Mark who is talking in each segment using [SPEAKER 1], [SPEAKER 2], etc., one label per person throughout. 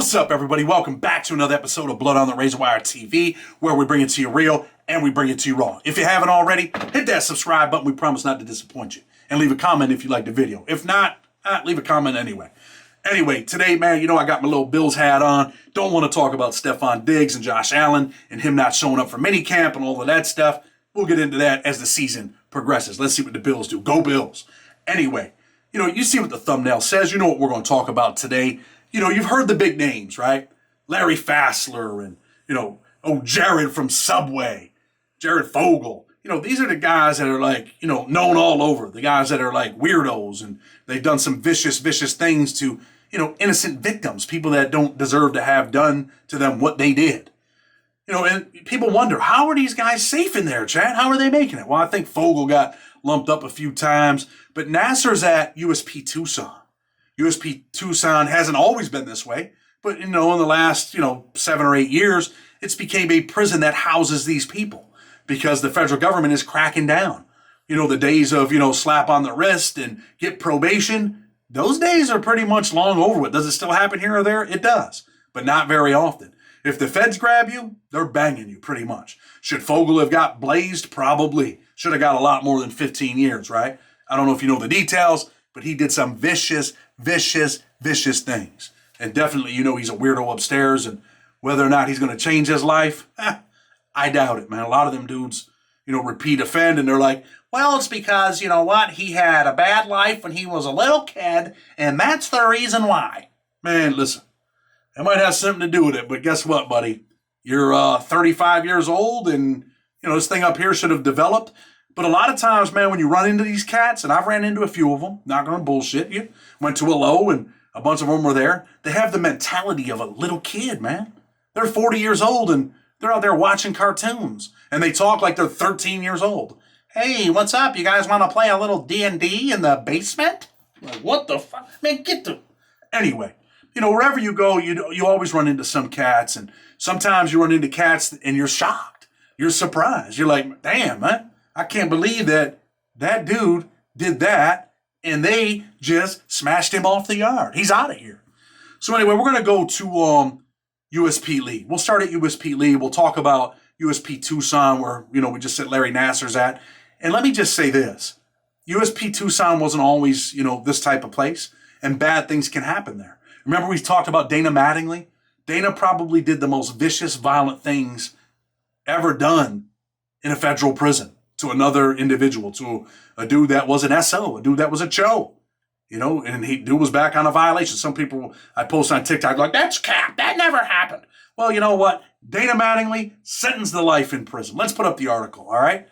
[SPEAKER 1] What's up, everybody? Welcome back to another episode of Blood on the Razor Wire TV, where we bring it to you real and we bring it to you raw. If you haven't already, hit that subscribe button. We promise not to disappoint you. And leave a comment if you like the video. If not, leave a comment anyway. Anyway, today, man, I got my little Bills hat on. Don't want to talk about Stephon Diggs and Josh Allen and him not showing up for minicamp and all of that stuff. We'll get into that as the season progresses. Let's see what the Bills do. Go Bills. Anyway, you see what the thumbnail says. You know what we're going to talk about today. You've heard the big names, right? Larry Nassar and, Jared from Subway, Jared Fogle. These are the guys that are known all over. The guys that are like weirdos and they've done some vicious things to, innocent victims, people that don't deserve to have done to them what they did. And people wonder, how are these guys safe in there, Chad? How are they making it? Well, I think Fogle got lumped up a few times, but Nassar's at USP Tucson. USP Tucson hasn't always been this way, but, in the last, 7 or 8 years, it's became a prison that houses these people because the federal government is cracking down. The days of, slap on the wrist and get probation, those days are pretty much long over with. Does it still happen here or there? It does, but not very often. If the feds grab you, they're banging you pretty much. Should Fogle have got blazed? Probably. Should have got a lot more than 15 years, right? I don't know if you know the details, but he did some vicious things. And definitely, he's a weirdo upstairs, and whether or not he's going to change his life, I doubt it, man. A lot of them dudes, repeat offend, and they're like, well, it's because, he had a bad life when he was a little kid, and that's the reason why. Man, listen, it might have something to do with it, but guess what, buddy? You're 35 years old, and, this thing up here should have developed. But a lot of times, man, when you run into these cats, and I've ran into a few of them, not going to bullshit you, went to a low and a bunch of them were there, they have the mentality of a little kid, man. They're 40 years old and they're out there watching cartoons and they talk like they're 13 years old. Hey, what's up? You guys want to play a little D&D in the basement? Like, what the fuck? Man, get the... Anyway, wherever you go, you always run into some cats, and sometimes you run into cats and you're shocked. You're surprised. You're like, damn, man. I can't believe that dude did that and they just smashed him off the yard. He's out of here. So anyway, we're going to go to USP Lee. We'll start at USP Lee. We'll talk about USP Tucson where, we just said Larry Nassar's at. And let me just say this. USP Tucson wasn't always, this type of place, and bad things can happen there. Remember we talked about Dana Mattingly? Dana probably did the most vicious, violent things ever done in a federal prison to another individual, to a dude that was an SO, a dude that was a Cho, and dude was back on a violation. Some people I post on TikTok like, that's cap, that never happened. Well, you know what? Dana Mattingly sentenced to life in prison. Let's put up the article, all right?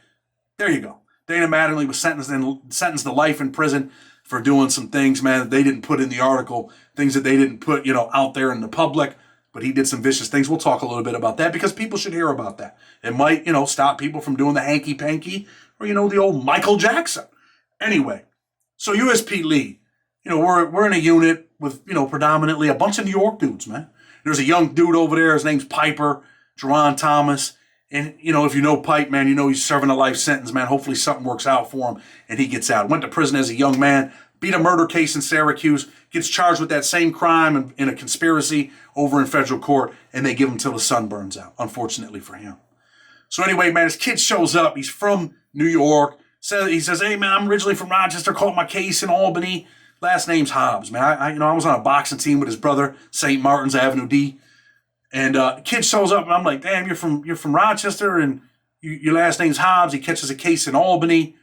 [SPEAKER 1] There you go. Dana Mattingly was sentenced to life in prison for doing some things, man, that they didn't put in the article, things that they didn't put, out there in the public. But he did some vicious things. We'll talk a little bit about that because people should hear about that. It might, stop people from doing the hanky-panky or, the old Michael Jackson. Anyway, so USP Lee, we're in a unit with, predominantly a bunch of New York dudes, man. There's a young dude over there. His name's Piper, Jerron Thomas. And, if you know Pipe, man, he's serving a life sentence, man. Hopefully something works out for him and he gets out. Went to prison as a young man. Beat a murder case in Syracuse, gets charged with that same crime in a conspiracy over in federal court, and they give him till the sun burns out, unfortunately for him. So anyway, man, his kid shows up. He's from New York. He says, hey, man, I'm originally from Rochester, caught my case in Albany. Last name's Hobbs, man. I was on a boxing team with his brother, St. Martin's Avenue D. And kid shows up, and I'm like, damn, you're from Rochester, and your last name's Hobbs. He catches a case in Albany.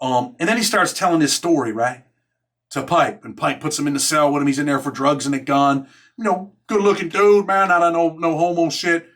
[SPEAKER 1] And then he starts telling his story, right? To Pipe, and Pipe puts him in the cell with him. He's in there for drugs and a gun. Good looking dude, man. I don't know, no homo shit.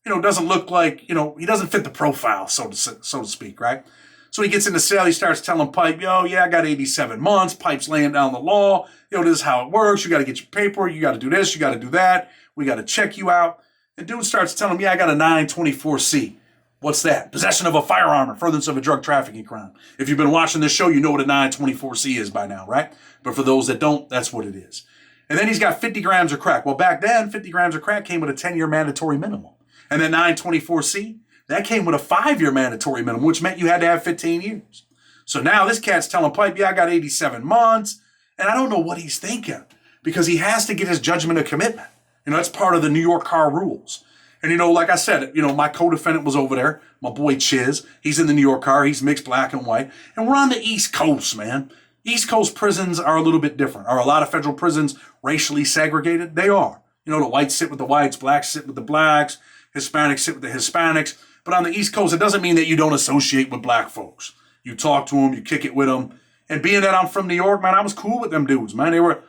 [SPEAKER 1] Doesn't look like, he doesn't fit the profile, so to speak, right? So he gets in the cell. He starts telling Pipe, I got 87 months. Pipe's laying down the law. This is how it works. You got to get your paperwork. You got to do this. You got to do that. We got to check you out. And dude starts telling him, I got a 924C. What's that? Possession of a firearm or furtherance of a drug trafficking crime. If you've been watching this show, you know what a 924C is by now, right? But for those that don't, that's what it is. And then he's got 50 grams of crack. Well, back then, 50 grams of crack came with a 10-year mandatory minimum. And then 924C, that came with a 5-year mandatory minimum, which meant you had to have 15 years. So now this cat's telling Pipe, I got 87 months. And I don't know what he's thinking because he has to get his judgment of commitment. That's part of the New York car rules. And, like I said, my co-defendant was over there, my boy Chiz. He's in the New York car. He's mixed black and white. And we're on the East Coast, man. East Coast prisons are a little bit different. Are a lot of federal prisons racially segregated? They are. The whites sit with the whites, blacks sit with the blacks, Hispanics sit with the Hispanics. But on the East Coast, it doesn't mean that you don't associate with black folks. You talk to them, you kick it with them. And being that I'm from New York, man, I was cool with them dudes, man. They were,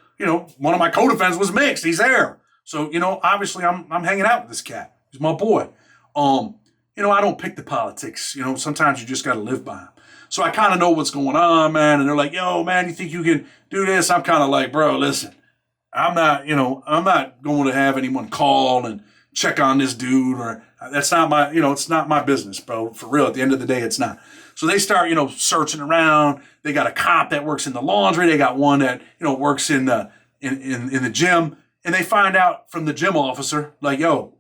[SPEAKER 1] one of my co-defendants was mixed. He's there. So, obviously I'm hanging out with this cat. He's my boy. I don't pick the politics. Sometimes you just got to live by them. So I kind of know what's going on, man. And they're like, yo, man, you think you can do this? I'm kind of like, bro, listen, I'm not going to have anyone call and check on this dude, or that's not my, it's not my business, bro. For real, at the end of the day, it's not. So they start, searching around. They got a cop that works in the laundry. They got one that, works in the gym. And they find out from the gym officer, like, yo,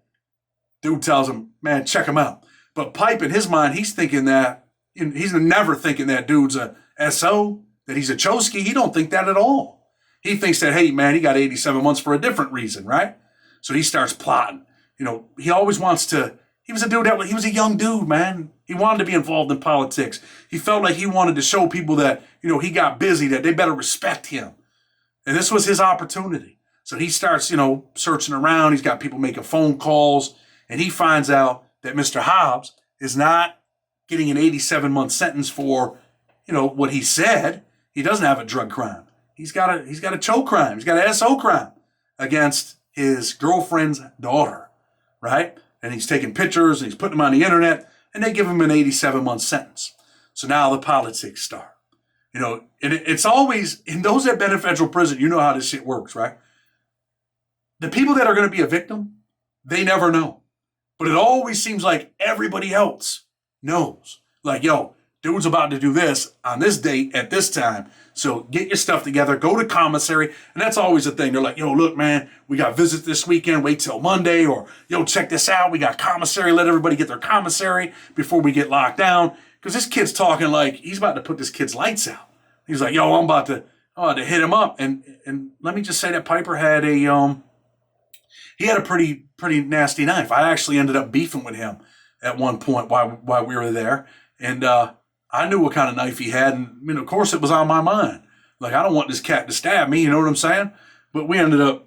[SPEAKER 1] dude tells him, man, check him out. But Pipe, in his mind, he's thinking that, he's never thinking that dude's a SO, that he's a Choski. He don't think that at all. He thinks that, hey, man, he got 87 months for a different reason, right? So he starts plotting. He always wants to, he was a young dude, man. He wanted to be involved in politics. He felt like he wanted to show people that, he got busy, that they better respect him. And this was his opportunity. So he starts, searching around. He's got people making phone calls. And he finds out that Mr. Hobbs is not getting an 87-month sentence for, what he said. He doesn't have a drug crime. He's got a choke crime. He's got an SO crime against his girlfriend's daughter, right? And he's taking pictures and he's putting them on the internet, and they give him an 87-month sentence. So now the politics start. And it's always, in those that been in federal prison, you know how this shit works, right? The people that are going to be a victim, they never know. But it always seems like everybody else knows. Like, yo, dude's about to do this on this date at this time. So get your stuff together, go to commissary. And that's always the thing. They're like, yo, look, man, we got visits this weekend. Wait till Monday. Or, yo, check this out. We got commissary. Let everybody get their commissary before we get locked down. Because this kid's talking like he's about to put this kid's lights out. He's like, yo, I'm about to hit him up. And let me just say that Piper had he had a pretty nasty knife. I actually ended up beefing with him at one point while we were there. And I knew what kind of knife he had. And, of course, it was on my mind. Like, I don't want this cat to stab me, you know what I'm saying? But we ended up,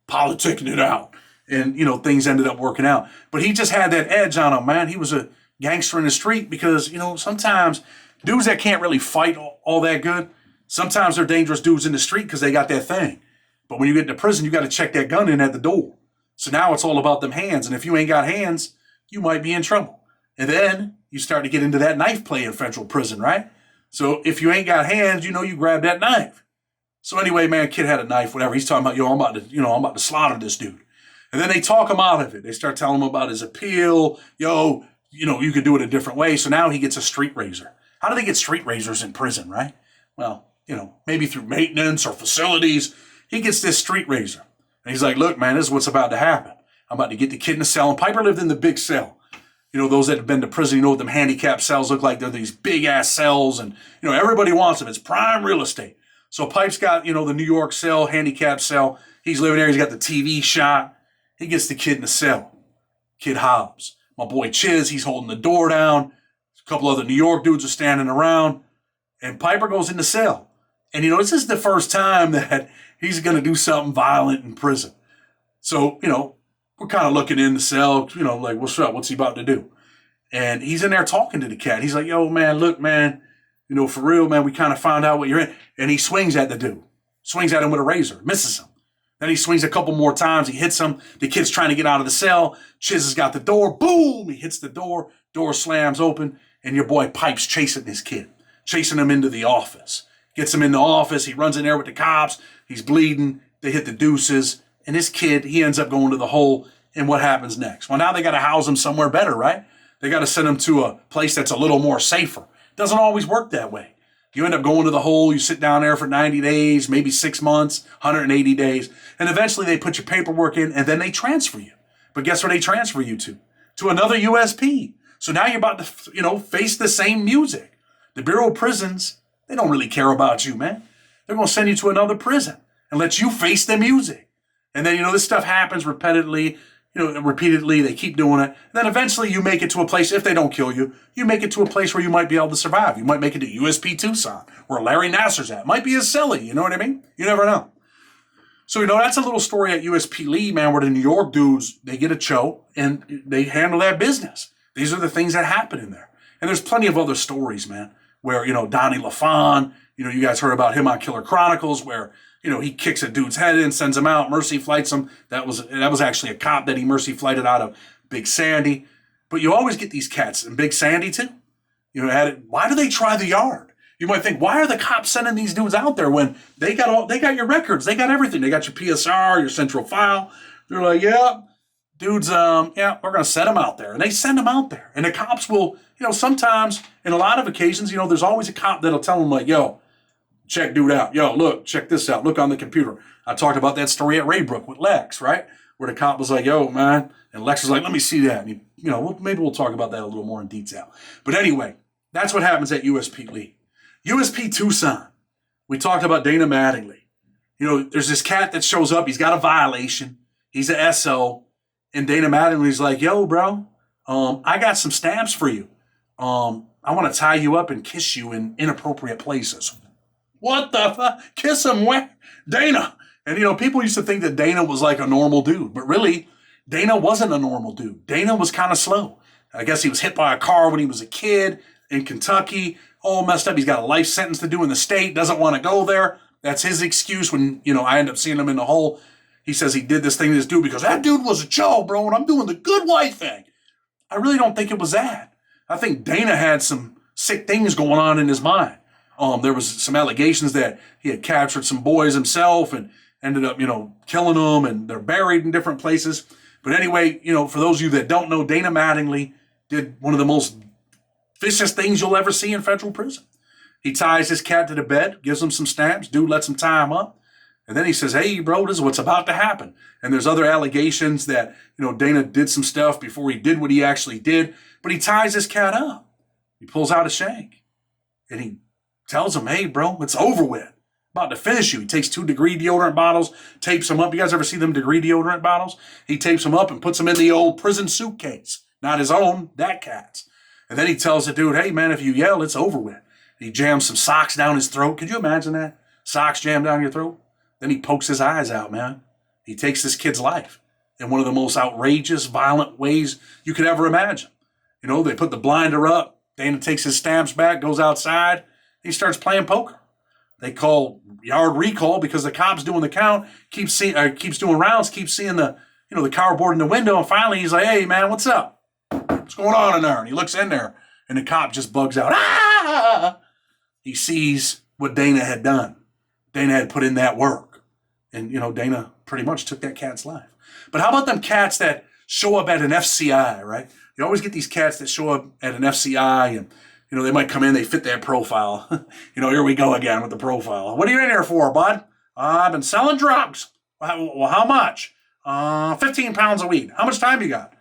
[SPEAKER 1] politicking it out. And, things ended up working out. But he just had that edge on him, man. He was a gangster in the street because, sometimes dudes that can't really fight all that good, sometimes they're dangerous dudes in the street because they got that thing. But when you get to prison, you got to check that gun in at the door. So now it's all about them hands. And if you ain't got hands, you might be in trouble. And then you start to get into that knife play in federal prison, right? So if you ain't got hands, you grab that knife. So anyway, man, kid had a knife, whatever. He's talking about, yo, I'm about to slaughter this dude. And then they talk him out of it. They start telling him about his appeal. Yo, you could do it a different way. So now he gets a street razor. How do they get street razors in prison, right? Well, maybe through maintenance or facilities. He gets this street razor. And he's like, look, man, this is what's about to happen. I'm about to get the kid in the cell. And Piper lived in the big cell. Those that have been to prison, what them handicapped cells look like. They're these big-ass cells. And, everybody wants them. It's prime real estate. So Pipe's got, the New York cell, handicapped cell. He's living there. He's got the TV shot. He gets the kid in the cell. Kid Hobbs. My boy Chiz, he's holding the door down. A couple other New York dudes are standing around. And Piper goes in the cell. And, this is the first time that he's going to do something violent in prison. So, we're kind of looking in the cell, like, what's up? What's he about to do? And he's in there talking to the cat. He's like, yo, man, look, man, for real, man, we kind of found out what you're in. And he swings at the dude. Swings at him with a razor. Misses him. Then he swings a couple more times. He hits him. The kid's trying to get out of the cell. Chiz has got the door. Boom! He hits the door. Door slams open. And your boy Pipe's chasing this kid. Chasing him into the office. Gets him in the office. He runs in there with the cops. He's bleeding. They hit the deuces. And this kid, he ends up going to the hole. And what happens next? Well, now they got to house him somewhere better, right? They got to send him to a place that's a little more safer. Doesn't always work that way. You end up going to the hole. You sit down there for 90 days, maybe 6 months, 180 days. And eventually they put your paperwork in and then they transfer you. But guess where they transfer you to? To another USP. So now you're about to, face the same music. The Bureau of Prisons, they don't really care about you, man. They're going to send you to another prison and let you face the music. And then, this stuff happens repeatedly, repeatedly. They keep doing it. And then eventually you make it to a place, if they don't kill you, you make it to a place where you might be able to survive. You might make it to USP Tucson, where Larry Nassar's at. Might be a silly, you know what I mean? You never know. So, that's a little story at USP Lee, man, where the New York dudes, they get a Cho and they handle that business. These are the things that happen in there. And there's plenty of other stories, man, where, Donnie LaFon, you guys heard about him on Killer Chronicles, where, he kicks a dude's head in, sends him out, mercy flights him. That was actually a cop that he mercy flighted out of Big Sandy. But you always get these cats in Big Sandy, too. Why do they try the yard? You might think, why are the cops sending these dudes out there when they got your records, they got everything, they got your PSR, your central file. They're like, yeah, dudes, we're gonna send them out there, and they send them out there, and the cops will, sometimes, in a lot of occasions, there's always a cop that'll tell them like, yo, check dude out, yo, look, check this out, look on the computer. I talked about that story at Raybrook with Lex, right, where the cop was like, yo, man, and Lex was like, let me see that, and maybe we'll talk about that a little more in detail. But anyway, that's what happens at USP Lee. USP Tucson, we talked about Dana Mattingly. There's this cat that shows up. He's got a violation. He's an SO. And Dana Mattingly's like, yo, bro, I got some stamps for you. I want to tie you up and kiss you in inappropriate places. What the fuck? Kiss him where? Dana. And, people used to think that Dana was like a normal dude. But really, Dana wasn't a normal dude. Dana was kind of slow. I guess he was hit by a car when he was a kid in Kentucky. All messed up. He's got a life sentence to do in the state, doesn't want to go there. That's his excuse when, I end up seeing him in the hole. He says he did this thing to this dude because that dude was a Cho, bro, and I'm doing the good white thing. I really don't think it was that. I think Dana had some sick things going on in his mind. There was some allegations that he had captured some boys himself and ended up, killing them, and they're buried in different places. But anyway, for those of you that don't know, Dana Mattingly did one of the most vicious things you'll ever see in federal prison. He ties his cat to the bed, gives him some stamps. Dude lets him tie him up. And then he says, hey, bro, this is what's about to happen. And there's other allegations that, Dana did some stuff before he did what he actually did. But he ties his cat up. He pulls out a shank. And he tells him, hey, bro, it's over with. About to finish you. He takes 2 Degree deodorant bottles, tapes them up. You guys ever see them Degree deodorant bottles? He tapes them up and puts them in the old prison suitcase. Not his own, that cat's. And then he tells the dude, hey, man, if you yell, it's over with. He jams some socks down his throat. Could you imagine that? Socks jammed down your throat? Then he pokes his eyes out, man. He takes this kid's life in one of the most outrageous, violent ways you could ever imagine. They put the blinder up. Dana takes his stamps back, goes outside. He starts playing poker. They call yard recall because the cop's doing the count, keeps doing rounds, keeps seeing the cardboard in the window. And finally he's like, hey, man, what's up? What's going on in there? And he looks in there, and the cop just bugs out. Ah! He sees what Dana had done. Dana had put in that work. And, Dana pretty much took that cat's life. But how about them cats that show up at an FCI, right? You always get these cats that show up at an FCI, and, they might come in, they fit that profile. Here we go again with the profile. What are you in here for, bud? I've been selling drugs. Well, how much? 15 pounds a week. How much time you got?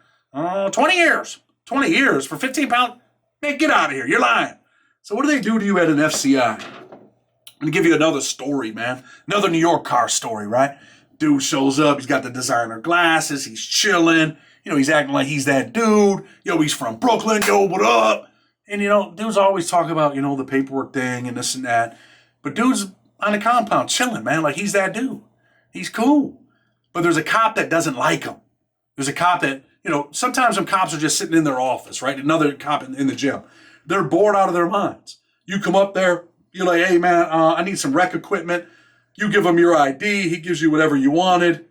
[SPEAKER 1] 20 years. 20 years for 15 pounds? Man, get out of here. You're lying. So what do they do to you at an FCI? I'm going to give you another story, man. Another New York car story, right? Dude shows up. He's got the designer glasses. He's chilling. He's acting like he's that dude. He's from Brooklyn. Yo, what up? And, dudes always talk about, the paperwork thing and this and that. But dude's on the compound chilling, man. Like, he's that dude. He's cool. But there's a cop that doesn't like him. There's a cop that, sometimes some cops are just sitting in their office, right? Another cop in the gym. They're bored out of their minds. You come up there, you're like, hey, man, I need some rec equipment. You give him your ID. He gives you whatever you wanted.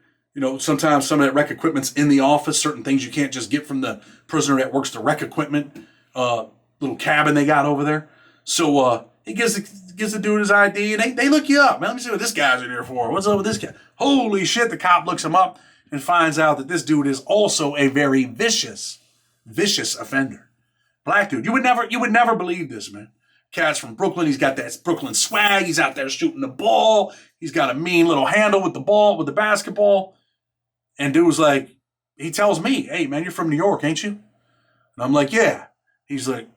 [SPEAKER 1] Sometimes some of that rec equipment's in the office. Certain things you can't just get from the prisoner that works the rec equipment little cabin they got over there. So he gives the dude his ID, and they look you up. Man, let me see what this guy's in here for. What's up with this guy? Holy shit, the cop looks him up and finds out that this dude is also a very vicious offender. Black dude. You would never believe this, man. Cat's from Brooklyn. He's got that Brooklyn swag. He's out there shooting the ball. He's got a mean little handle with the ball, with the basketball. And dude's like, he tells me, hey, man, you're from New York, ain't you? And I'm like, yeah. He's like,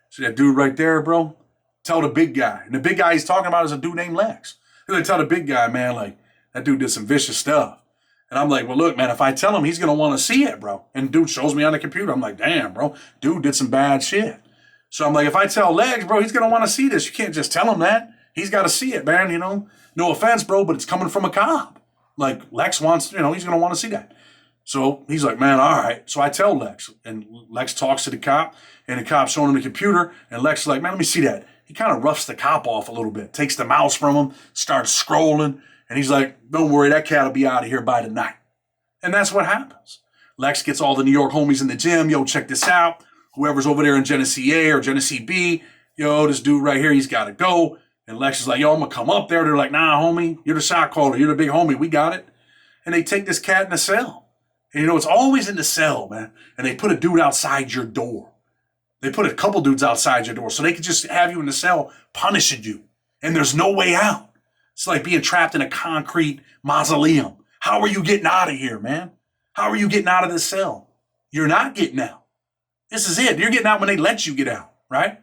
[SPEAKER 1] see that dude right there, bro? Tell the big guy. And the big guy he's talking about is a dude named Lex. He's like, tell the big guy, man, like, that dude did some vicious stuff. And I'm like, well, look, man, if I tell him, he's going to want to see it, bro. And dude shows me on the computer. I'm like, damn, bro, dude did some bad shit. So I'm like, if I tell Legs, bro, he's going to want to see this. You can't just tell him that. He's got to see it, man, you know. No offense, bro, but it's coming from a cop. Like, Lex wants, you know, he's going to want to see that. So he's like, man, all right. So I tell Lex, and Lex talks to the cop, and the cop's showing him the computer, and Lex is like, man, let me see that. He kind of roughs the cop off a little bit, takes the mouse from him, starts scrolling, and he's like, don't worry, that cat will be out of here by tonight. And that's what happens. Lex gets all the New York homies in the gym. Yo, check this out. Whoever's over there in Genesee A or Genesee B, yo, this dude right here, he's got to go. And Lex is like, yo, I'm going to come up there. They're like, nah, homie, you're the shot caller. You're the big homie. We got it. And they take this cat in the cell. And, you know, it's always in the cell, man. And they put a dude outside your door. They put a couple dudes outside your door so they could just have you in the cell punishing you. And there's no way out. It's like being trapped in a concrete mausoleum. How are you getting out of here, man? How are you getting out of this cell? You're not getting out. This is it. You're getting out when they let you get out, right?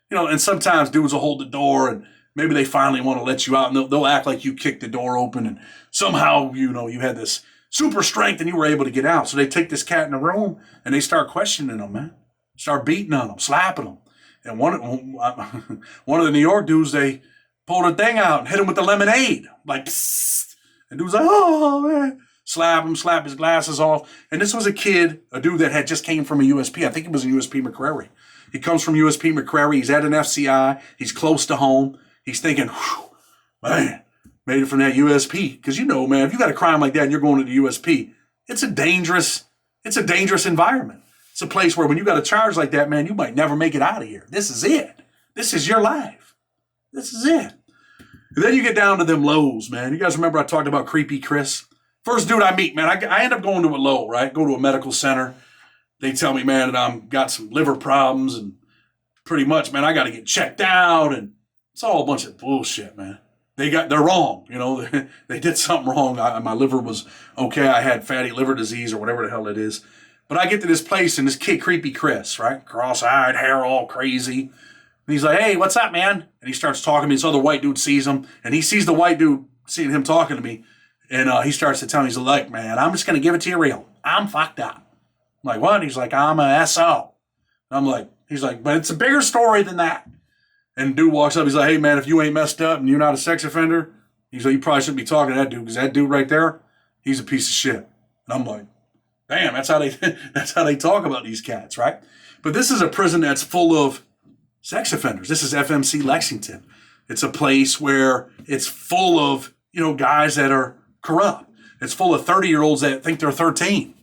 [SPEAKER 1] You know, and sometimes dudes will hold the door and maybe they finally want to let you out and they'll act like you kicked the door open and somehow, you know, you had this super strength and you were able to get out. So they take this cat in the room and they start questioning him, man. Start beating on him, slapping him. And one of the New York dudes, they pulled a thing out and hit him with the lemonade. Like, psst. And dude's like, oh, man. Slap him, slap his glasses off. And this was a kid, a dude that had just came from a USP. I think it was a USP McCrary. He comes from USP McCrary. He's at an FCI. He's close to home. He's thinking, man, made it from that USP. Because you know, man, if you got a crime like that and you're going to the USP, it's a dangerous environment. It's a place where when you got a charge like that, man, you might never make it out of here. This is it. This is your life. This is it. And then you get down to them lows, man. You guys remember I talked about Creepy Chris? First dude I meet, man, I end up going to a low, right? Go to a medical center. They tell me, man, that I've got some liver problems and pretty much, man, I got to get checked out. And it's all a bunch of bullshit, man. They're wrong. You know, they did something wrong. My liver was okay. I had fatty liver disease or whatever the hell it is. But I get to this place and this kid, Creepy Chris, right? Cross-eyed, hair all crazy. And he's like, hey, what's up, man? And he starts talking to me. This other white dude sees him. And he sees the white dude seeing him talking to me. And he starts to tell me, he's like, man, I'm just going to give it to you real. I'm fucked up. I'm like, what? He's like, I'm a SO. And I'm like, he's like, but it's a bigger story than that. And dude walks up. He's like, hey, man, if you ain't messed up and you're not a sex offender, he's like, you probably shouldn't be talking to that dude because that dude right there, he's a piece of shit. And I'm like, damn, that's how they talk about these cats, right? But this is a prison that's full of sex offenders. This is FMC Lexington. It's a place where it's full of, you know, guys that are corrupt. It's full of 30-year-olds that think they're 13.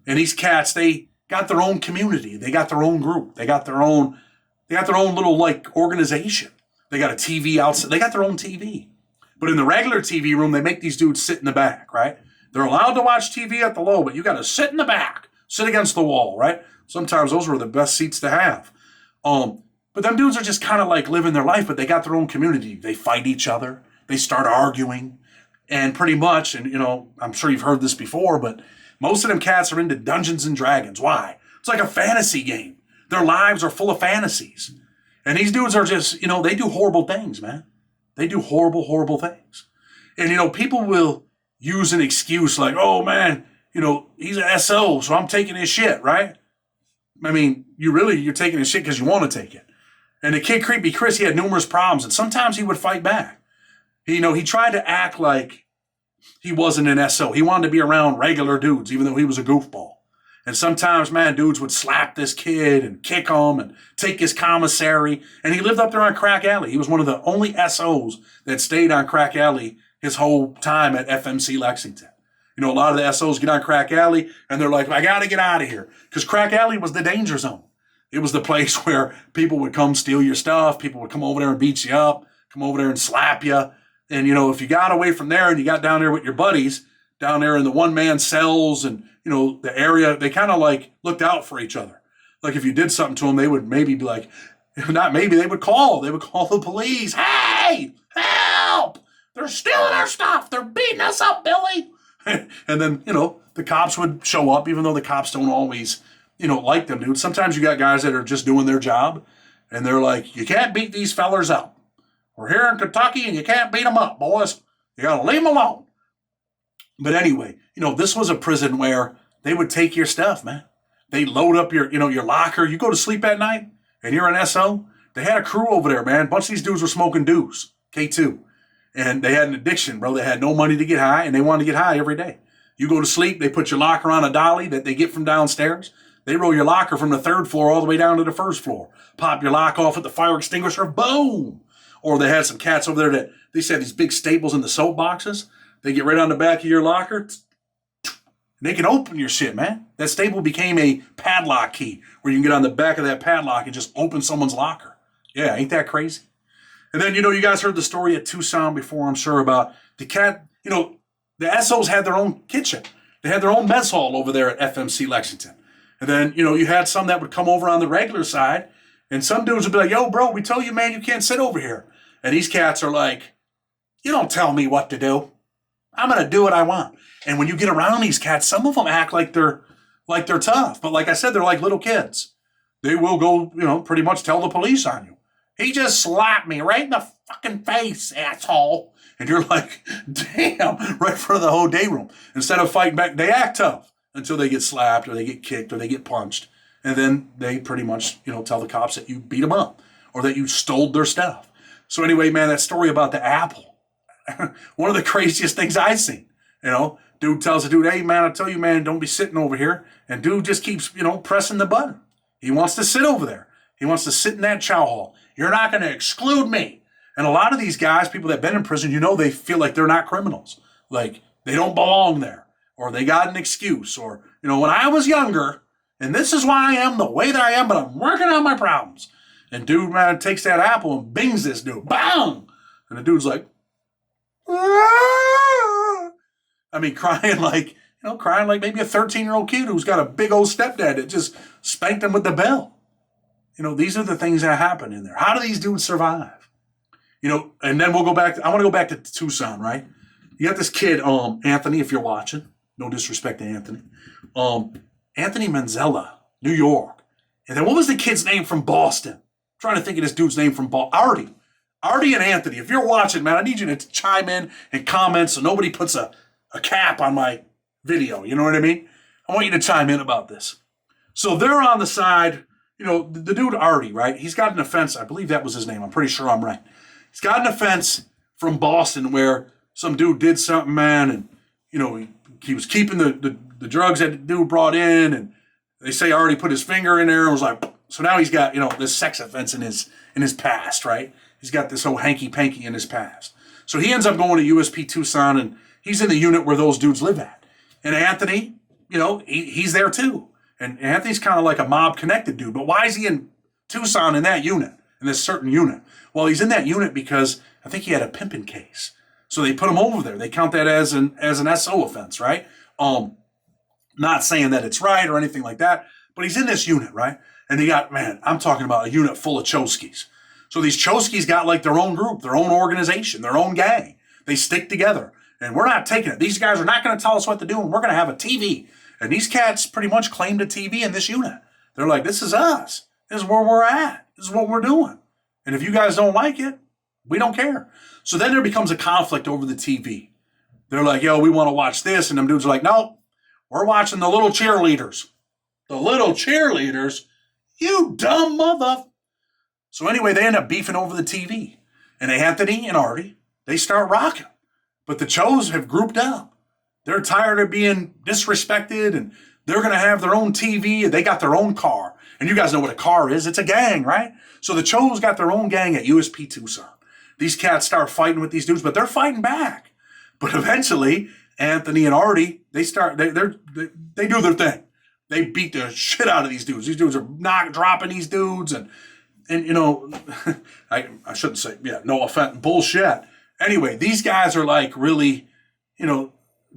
[SPEAKER 1] And these cats, they got their own community. They got their own group. They got their own little, like, organization. They got a TV outside. They got their own TV. But in the regular TV room, they make these dudes sit in the back, right? They're allowed to watch TV at the low, but you got to sit in the back, sit against the wall, right? Sometimes those were the best seats to have. But them dudes are just kind of like living their life, but they got their own community. They fight each other. They start arguing. And pretty much, and, you know, I'm sure you've heard this before, but most of them cats are into Dungeons and Dragons. Why? It's like a fantasy game. Their lives are full of fantasies. And these dudes are just, you know, they do horrible things, man. They do horrible, horrible things. And, you know, people will use an excuse like, oh, man, you know, he's an SO, so I'm taking his shit, right? I mean, you're taking his shit because you want to take it. And the kid, Creepy Chris, he had numerous problems, and sometimes he would fight back. He tried to act like he wasn't an SO. He wanted to be around regular dudes, even though he was a goofball. And sometimes, man, dudes would slap this kid and kick him and take his commissary. And he lived up there on Crack Alley. He was one of the only SOs that stayed on Crack Alley his whole time at FMC Lexington. You know, a lot of the SOs get on Crack Alley and they're like, I got to get out of here. Because Crack Alley was the danger zone. It was the place where people would come steal your stuff. People would come over there and beat you up, come over there and slap you. And, you know, if you got away from there and you got down there with your buddies, down there in the one-man cells and, you know, the area, they kind of like looked out for each other. Like if you did something to them, they would maybe be like, not maybe, they would call the police. Hey, help! They're stealing our stuff. They're beating us up, Billy. And then, you know, the cops would show up, even though the cops don't always, you know, like them, dude. Sometimes you got guys that are just doing their job and they're like, you can't beat these fellers up. We're here in Kentucky and you can't beat them up, boys. You got to leave them alone. But anyway, this was a prison where they would take your stuff, man. They load up your locker. You go to sleep at night and you're an SO. They had a crew over there, man. A bunch of these dudes were smoking dews, K2. And they had an addiction, bro. They had no money to get high, and they wanted to get high every day. You go to sleep, they put your locker on a dolly that they get from downstairs. They roll your locker from the 3rd floor all the way down to the 1st floor. Pop your lock off at the fire extinguisher, boom! Or they had some cats over there that, they said these big staples in the soap boxes. They get right on the back of your locker. They can open your shit, man. That staple became a padlock key where you can get on the back of that padlock and just open someone's locker. Yeah, ain't that crazy? And then, you guys heard the story at Tucson before, I'm sure, about the cat, the SOs had their own kitchen. They had their own mess hall over there at FMC Lexington. And then, you had some that would come over on the regular side, and some dudes would be like, yo, bro, we told you, man, you can't sit over here. And these cats are like, you don't tell me what to do. I'm going to do what I want. And when you get around these cats, some of them act like they're tough. But like I said, they're like little kids. They will go, pretty much tell the police on you. He just slapped me right in the fucking face, asshole. And you're like, damn, right in front of the whole day room. Instead of fighting back, they act tough until they get slapped or they get kicked or they get punched. And then they pretty much, tell the cops that you beat them up or that you stole their stuff. So anyway, man, that story about the apple, one of the craziest things I've seen, dude tells the dude, hey, man, I tell you, man, don't be sitting over here. And dude just keeps, pressing the button. He wants to sit over there. He wants to sit in that chow hall. You're not going to exclude me. And a lot of these guys, people that have been in prison, they feel like they're not criminals. Like they don't belong there. Or they got an excuse. Or, when I was younger, and this is why I am the way that I am, but I'm working on my problems. And dude, man, takes that apple and bings this dude. Bang! And the dude's like, ah! Crying like maybe a 13-year-old kid who's got a big old stepdad that just spanked him with the bell. These are the things that happen in there. How do these dudes survive? And then we'll go back. I want to go back to Tucson, right? You got this kid, Anthony, if you're watching. No disrespect to Anthony. Anthony Manzella, New York. And then what was the kid's name from Boston? I'm trying to think of this dude's name from Boston. Artie and Anthony, if you're watching, man, I need you to chime in and comment so nobody puts a cap on my video. You know what I mean? I want you to chime in about this. So they're on the side, the dude Artie, right? He's got an offense. I believe that was his name. I'm pretty sure I'm right. He's got an offense from Boston where some dude did something, man, and, he was keeping the drugs that the dude brought in, and they say Artie put his finger in there and was like, so now he's got, this sex offense in his past, right? He's got this whole hanky-panky in his past. So he ends up going to USP Tucson, and he's in the unit where those dudes live at. And Anthony, he's there too. And Anthony's kind of like a mob-connected dude. But why is he in Tucson in that unit, in this certain unit? Well, he's in that unit because I think he had a pimping case. So they put him over there. They count that as an SO offense, right? Not saying that it's right or anything like that, but he's in this unit, right? And they got, man, I'm talking about a unit full of Choskies. So these Choskies got like their own group, their own organization, their own gang. They stick together. And we're not taking it. These guys are not going to tell us what to do, and we're going to have a TV. And these cats pretty much claimed a TV in this unit. They're like, this is us. This is where we're at. This is what we're doing. And if you guys don't like it, we don't care. So then there becomes a conflict over the TV. They're like, yo, we want to watch this. And them dudes are like, no, we're watching the little cheerleaders. The little cheerleaders? You dumb mother. So anyway, they end up beefing over the TV. And Anthony and Artie, they start rocking. But the Chos have grouped up. They're tired of being disrespected, and they're going to have their own TV, and they got their own car. And you guys know what a car is. It's a gang, right? So the Chos got their own gang at USP Tucson. These cats start fighting with these dudes, but they're fighting back. But eventually, Anthony and Artie, they do their thing. They beat the shit out of these dudes. These dudes are not dropping these dudes, and I shouldn't say, no offense, bullshit. Anyway, these guys are like really,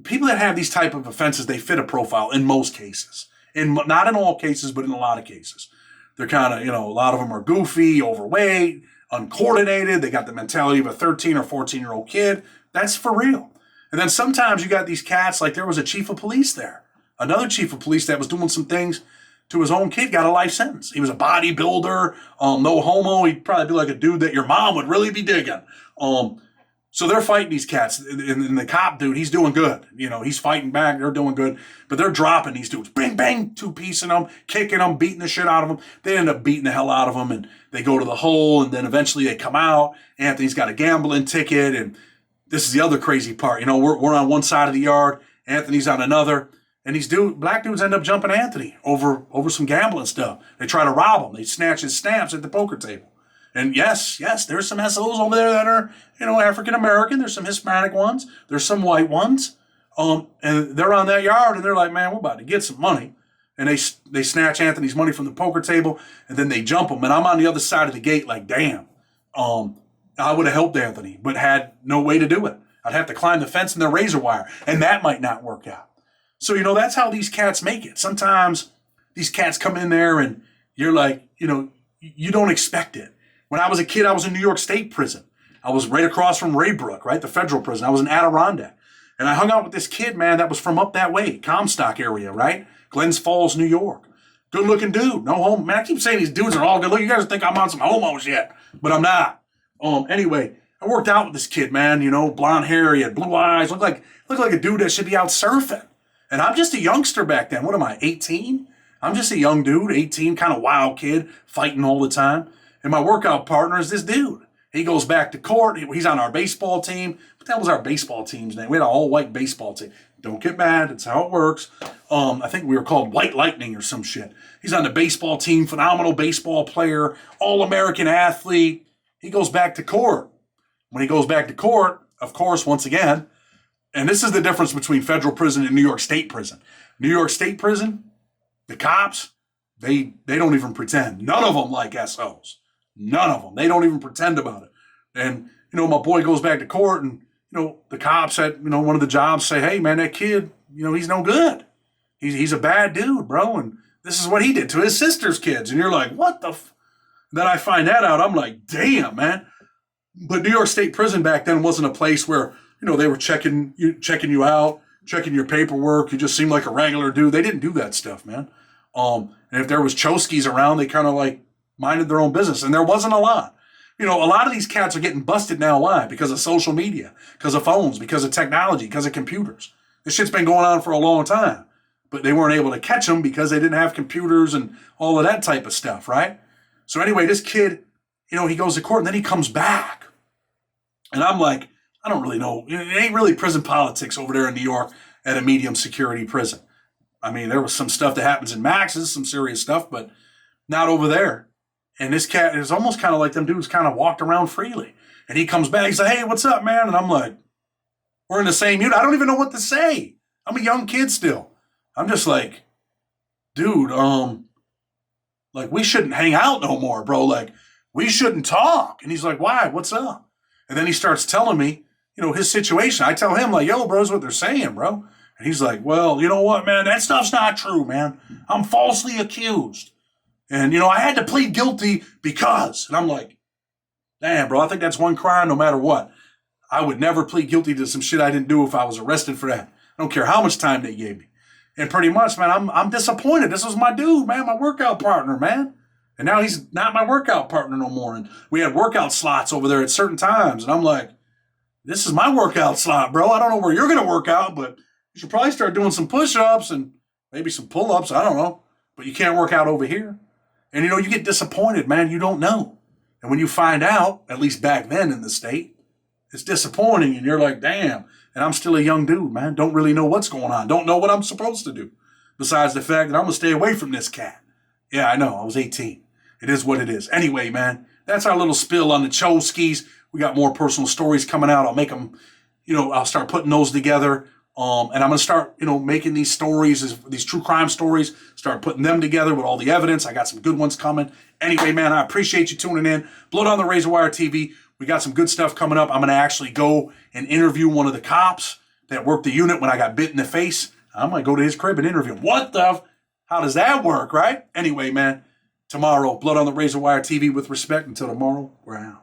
[SPEAKER 1] people that have these type of offenses, they fit a profile in most cases. Not in all cases, but in a lot of cases. They're kind of, a lot of them are goofy, overweight, uncoordinated. They got the mentality of a 13 or 14-year-old kid. That's for real. And then sometimes you got these cats, like there was a chief of police there. Another chief of police that was doing some things to his own kid got a life sentence. He was a bodybuilder, no homo. He'd probably be like a dude that your mom would really be digging. So they're fighting these cats, and the cop dude, he's doing good. He's fighting back. They're doing good, but they're dropping these dudes. Bang, bang, two-piecing them, kicking them, beating the shit out of them. They end up beating the hell out of them, and they go to the hole, and then eventually they come out. Anthony's got a gambling ticket, and this is the other crazy part. We're on one side of the yard. Anthony's on another, and these black dudes end up jumping Anthony over some gambling stuff. They try to rob him. They snatch his stamps at the poker table. And yes, there's some SOs over there that are, African-American. There's some Hispanic ones. There's some white ones. And they're on that yard, and they're like, man, we're about to get some money. And they snatch Anthony's money from the poker table, and then they jump him. And I'm on the other side of the gate like, damn. I would have helped Anthony, but had no way to do it. I'd have to climb the fence and the razor wire, and that might not work out. So, that's how these cats make it. Sometimes these cats come in there, and you're like, you don't expect it. When I was a kid, I was in New York State prison. I was right across from Raybrook, right, the federal prison. I was in Adirondack. And I hung out with this kid, man, that was from up that way, Comstock area, right? Glens Falls, New York. Good-looking dude, no homo. Man, I keep saying these dudes are all good-looking. You guys think I'm on some homos yet, but I'm not. Anyway, I worked out with this kid, man, blonde hair, he had blue eyes, looked like a dude that should be out surfing. And I'm just a youngster back then. What am I, 18? I'm just a young dude, 18, kind of wild kid, fighting all the time. And my workout partner is this dude. He goes back to court. He's on our baseball team. What the hell was our baseball team's name? We had an all-white baseball team. Don't get mad. It's how it works. I think we were called White Lightning or some shit. He's on the baseball team, phenomenal baseball player, all-American athlete. He goes back to court. When he goes back to court, of course, once again, and this is the difference between federal prison and New York State prison. New York State prison, the cops, they don't even pretend. None of them like SOs. None of them. They don't even pretend about it. And, my boy goes back to court, and, the cops at, one of the jobs say, hey, man, that kid, he's no good. He's a bad dude, bro. And this is what he did to his sister's kids. And you're like, what the Then I find that out. I'm like, damn, man. But New York State prison back then wasn't a place where, they were checking you out, checking your paperwork. You just seemed like a regular dude. They didn't do that stuff, man. And if there was Choskies around, they kind of like minded their own business. And there wasn't a lot. A lot of these cats are getting busted now. Why? Because of social media, because of phones, because of technology, because of computers. This shit's been going on for a long time. But they weren't able to catch them because they didn't have computers and all of that type of stuff, right? So anyway, this kid, he goes to court and then he comes back. And I'm like, I don't really know. It ain't really prison politics over there in New York at a medium security prison. I mean, there was some stuff that happens in Max's, some serious stuff, but not over there. And this cat is almost kind of like them dudes kind of walked around freely. And he comes back, he's like, hey, what's up, man? And I'm like, we're in the same unit. I don't even know what to say. I'm a young kid still. I'm just like, dude, we shouldn't hang out no more, bro. We shouldn't talk. And he's like, why? What's up? And then he starts telling me, his situation. I tell him, like, yo, bro, is what they're saying, bro. And he's like, well, you know what, man? That stuff's not true, man. I'm falsely accused. And, I had to plead guilty because. And I'm like, damn, bro, I think that's one crime no matter what. I would never plead guilty to some shit I didn't do if I was arrested for that. I don't care how much time they gave me. And pretty much, man, I'm disappointed. This was my dude, man, my workout partner, man. And now he's not my workout partner no more. And we had workout slots over there at certain times. And I'm like, this is my workout slot, bro. I don't know where you're going to work out, but you should probably start doing some push-ups and maybe some pull-ups. I don't know. But you can't work out over here. And, you get disappointed, man. You don't know. And when you find out, at least back then in the state, it's disappointing. And you're like, damn. And I'm still a young dude, man. Don't really know what's going on. Don't know what I'm supposed to do. Besides the fact that I'm going to stay away from this cat. Yeah, I know. I was 18. It is what it is. Anyway, man, that's our little spill on the Choskies. We got more personal stories coming out. I'll make them, I'll start putting those together. And I'm going to start, making these stories, these true crime stories, start putting them together with all the evidence. I got some good ones coming. Anyway, man, I appreciate you tuning in. Blood on the Razor Wire TV. We got some good stuff coming up. I'm going to actually go and interview one of the cops that worked the unit when I got bit in the face. I might go to his crib and interview him. How does that work, right? Anyway, man, tomorrow, Blood on the Razor Wire TV with respect. Until tomorrow, we're out.